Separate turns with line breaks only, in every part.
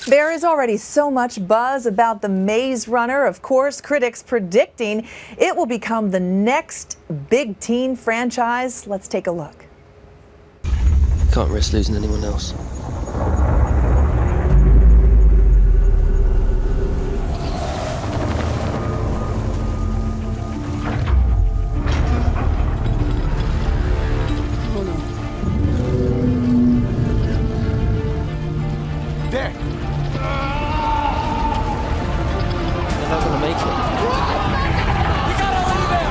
There is already so much buzz about The Maze Runner. Of course, critics predicting it will become the next big teen franchise. Let's take a look.
Can't risk losing anyone else.
There.
They're not gonna make it.
We gotta leave him!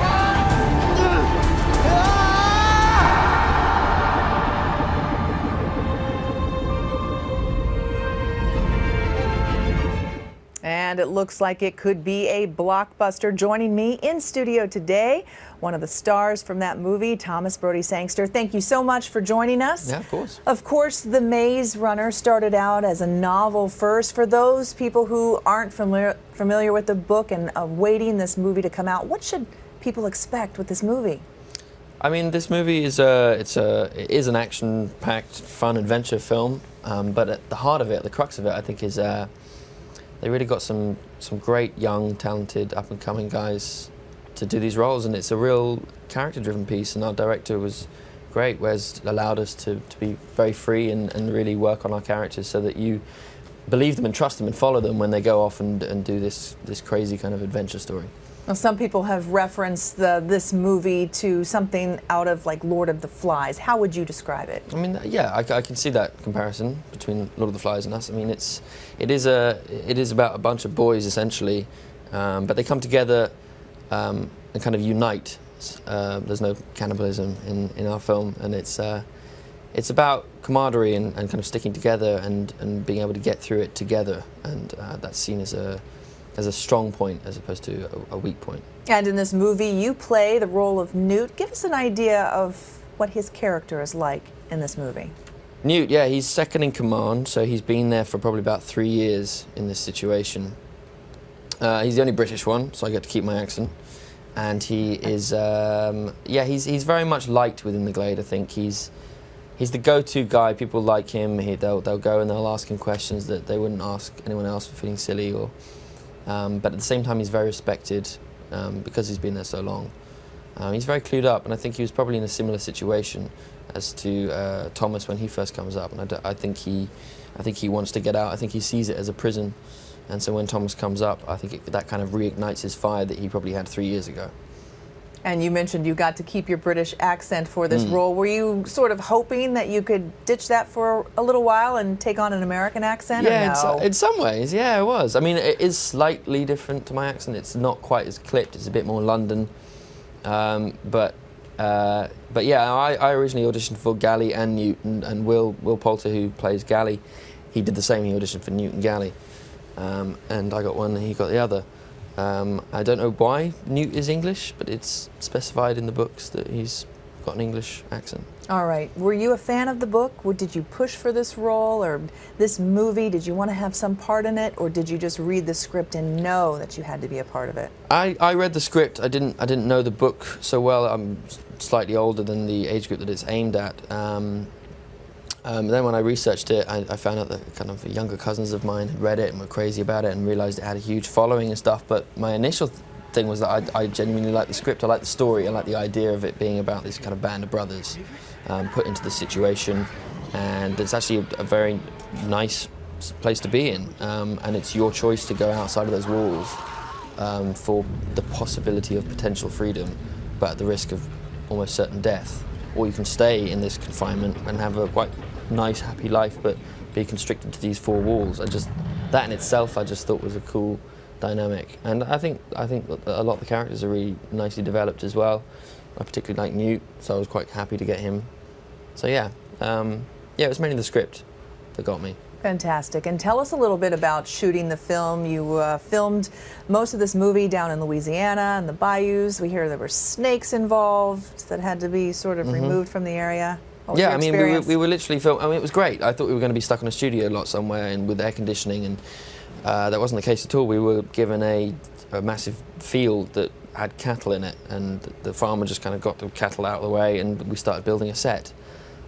And it looks like it could be a blockbuster. Joining me in studio today, one of the stars from that movie, Brodie Sangster. Thank you so much for joining us.
Yeah, of course.
Of course, The Maze Runner started out as a novel first. For those people who aren't familiar with the book and awaiting this movie to come out, what should people expect with this movie?
I mean, this movie is it is an action-packed, fun adventure film, but at the heart of it, the crux of it, I think, is they really got some great young, talented, up-and-coming guys to do these roles, and it's a real character-driven piece. And our director was great, Wes allowed us to be very free and really work on our characters so that you believe them and trust them and follow them when they go off and do this crazy kind of adventure story.
Well, some people have referenced this movie to something out of like Lord of the Flies. How would you describe it?
I mean, yeah, I can see that comparison between Lord of the Flies and us. I mean, it is about a bunch of boys essentially, but they come together and kind of unite. There's no cannibalism in our film, and it's about camaraderie and kind of sticking together and being able to get through it together, and that's seen as a strong point as opposed to a weak point.
And in this movie, you play the role of Newt. Give us an idea of what his character is like in this movie.
Newt, yeah, he's second in command, so he's been there for probably about 3 years in this situation. He's the only British one, so I get to keep my accent. And he is, he's very much liked within the Glade. I think he's the go-to guy. People like him. They'll go and they'll ask him questions that they wouldn't ask anyone else for feeling silly or. But at the same time, he's very respected because he's been there so long. He's very clued up, and I think he was probably in a similar situation as to Thomas when he first comes up. And I think he wants to get out. I think he sees it as a prison, and so when Thomas comes up, I think that kind of reignites his fire that he probably had 3 years ago.
And you mentioned you got to keep your British accent for this role. Were you sort of hoping that you could ditch that for a little while and take on an American accent?
Yeah,
or no?
in some ways, yeah, it was. I mean, it is slightly different to my accent. It's not quite as clipped. It's a bit more London. But yeah, I originally auditioned for Gally and Newt, and Will Poulter, who plays Gally, he did the same. He auditioned for Newt and Gally, and I got one and he got the other. I don't know why Newt is English, but it's specified in the books that he's got an English accent.
All right. Were you a fan of the book? Did you push for this role or this movie? Did you want to have some part in it, or did you just read the script and know that you had to be a part of it?
I read the script. I didn't know the book so well. I'm slightly older than the age group that it's aimed at. Then when I researched it, I found out that kind of younger cousins of mine had read it and were crazy about it and realised it had a huge following and stuff. But my initial thing was that I genuinely liked the script. I liked the story. I liked the idea of it being about this kind of band of brothers put into the situation. And it's actually a very nice place to be in. And it's your choice to go outside of those walls for the possibility of potential freedom, but at the risk of almost certain death. Or you can stay in this confinement and have a quite nice, happy life, but be constricted to these four walls. That in itself, I just thought was a cool dynamic. And I think a lot of the characters are really nicely developed as well. I particularly like Newt, so I was quite happy to get him. So yeah, it was mainly the script that got me.
Fantastic. And tell us a little bit about shooting the film. You filmed most of this movie down in Louisiana and the bayous. We hear there were snakes involved that had to be sort of removed from the area.
Yeah, I mean, we were literally filming. I mean, it was great. I thought we were going to be stuck in a studio a lot somewhere and with air conditioning, and that wasn't the case at all. We were given a massive field that had cattle in it, and the farmer just kind of got the cattle out of the way, and we started building a set.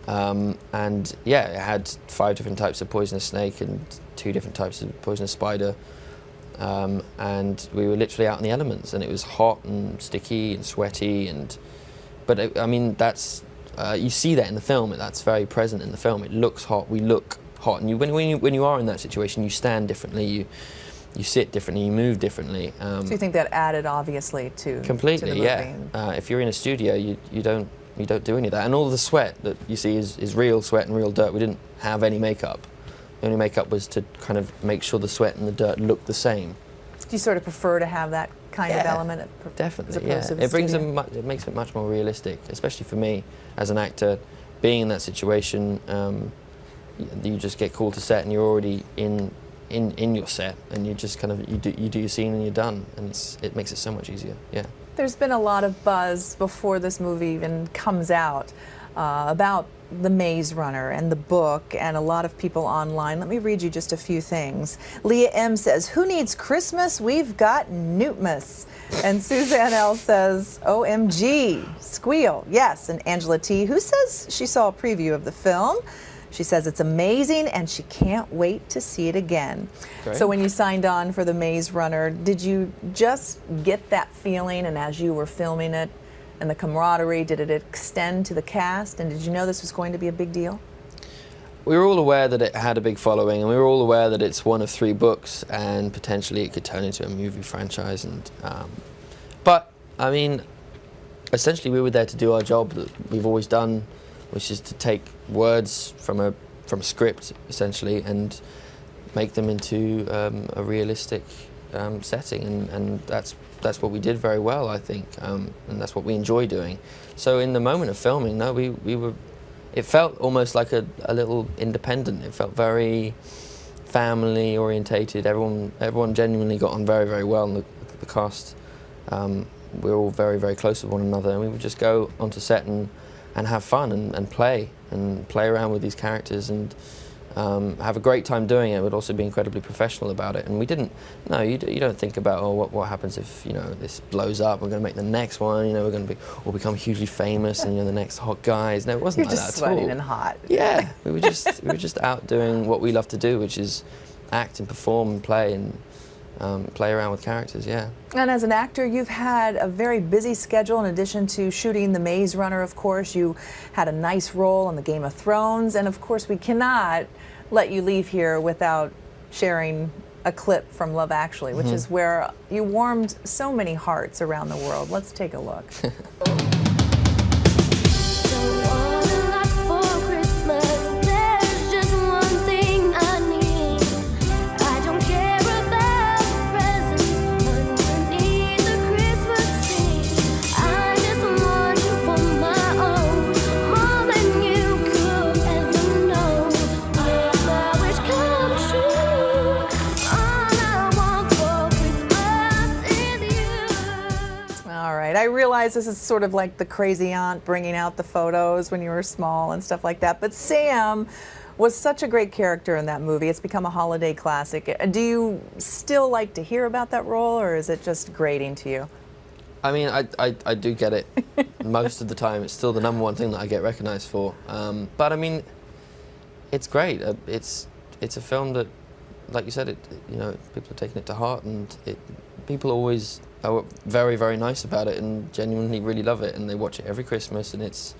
And yeah, it had 5 different types of poisonous snake and 2 different types of poisonous spider, and we were literally out in the elements, and it was hot and sticky and sweaty, but I mean, that's you see that in the film. That's very present in the film. It looks hot. We look hot, and when you are in that situation, you stand differently. You sit differently. You move differently.
So you think that added obviously to
completely,
to the movie?
Yeah. If you're in a studio, you don't do any of that, and all the sweat that you see is real sweat and real dirt. We didn't have any makeup. The only makeup was to kind of make sure the sweat and the dirt looked the same.
Do you sort of prefer to have that kind of element?
Definitely,
as opposed to the
It brings
studio?
it makes it much more realistic, especially for me as an actor, being in that situation. You just get called to set, and you're already in your set, and you just kind of you do your scene and you're done, and it makes it so much easier. Yeah.
There's been a lot of buzz before this movie even comes out about The Maze Runner and the book, and a lot of people online. Let me read you just a few things. Leah M says, "Who needs Christmas? We've got NewtMas." And Suzanne L says, "OMG, squeal." Yes. And Angela T, who says she saw a preview of the film. She says it's amazing and she can't wait to see it again.
Great.
So when you signed on for The Maze Runner, did you just get that feeling, and as you were filming it and the camaraderie, did it extend to the cast, and did you know this was going to be a big deal?
We were all aware that it had a big following, and we were all aware that it's one of 3 books, and potentially it could turn into a movie franchise. And but I mean, essentially we were there to do our job that we've always done, which is to take words from a script essentially and make them into a realistic setting, and that's what we did very well, I think, and that's what we enjoy doing. So in the moment of filming, no, we were. It felt almost like a little independent. It felt very family orientated. Everyone genuinely got on very, very well, and the cast. We were all very, very close with one another, and we would just go onto set and have fun and play around with these characters and have a great time doing it, but also be incredibly professional about it. And we didn't. No, you don't think about, oh, what happens if this blows up? We're going to make the next one. We're going to become hugely famous, and the next hot guys. No, it wasn't
You're
like
just
that at all.
sweating and hot.
Yeah, we were just out doing what we love to do, which is act and perform and play and play around with characters. Yeah.
And as an actor, you've had a very busy schedule. In addition to shooting The Maze Runner, of course, you had a nice role on the Game of Thrones, and of course, we cannot let you leave here without sharing a clip from Love Actually, which is where you warmed so many hearts around the world. Let's take a look. I realize this is sort of like the crazy aunt bringing out the photos when you were small and stuff like that, but Sam was such a great character in that movie. It's become a holiday classic. Do you still like to hear about that role, or is it just grating to you?
I mean, I do get it. Most of the time, it's still the #1 thing that I get recognised for. But I mean, it's great. It's a film that, like you said, people are taking it to heart, and people always are very, very nice about it and genuinely really love it, and they watch it every Christmas, and it's,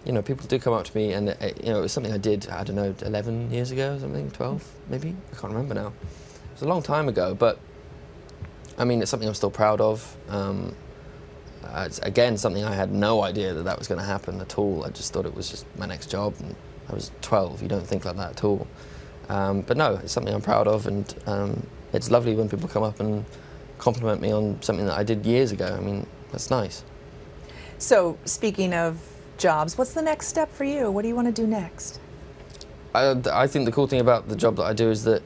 people do come up to me, and it was something I did, I don't know, 11 years ago or something, 12 maybe, I can't remember now. It was a long time ago, but I mean, it's something I'm still proud of. It's, again, something I had no idea that was going to happen at all. I just thought it was just my next job, and I was 12, you don't think like that at all. But no, it's something I'm proud of, and it's lovely when people come up and compliment me on something that I did years ago. I mean, that's nice.
So, speaking of jobs, what's the next step for you? What do you want to do next?
I think the cool thing about the job that I do is that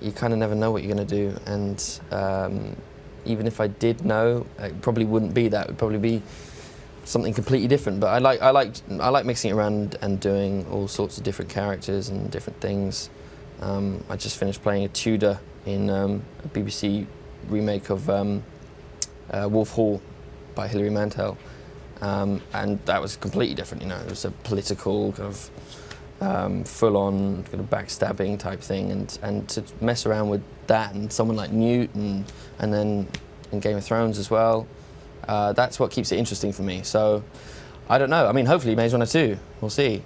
you kind of never know what you're going to do, and even if I did know, it probably wouldn't be that. It would probably be something completely different. But I like mixing it around and doing all sorts of different characters and different things. I just finished playing a Tudor in a BBC remake of Wolf Hall by Hilary Mantel, and that was completely different. It was a political kind of full-on kind of backstabbing type thing, and to mess around with that and someone like Newt and then in Game of Thrones as well, that's what keeps it interesting for me. So I don't know. I mean, hopefully Maze Runner 2. We'll see.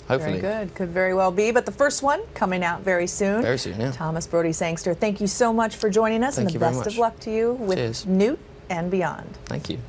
Hopefully.
Very good. Could very well be. But the first one coming out very soon.
Very soon, yeah.
Thomas Brodie Sangster, thank you so much for joining us,
Thank
and
you
the
very
best of
much.
luck to you with
Cheers.
Newt and beyond.
Thank you.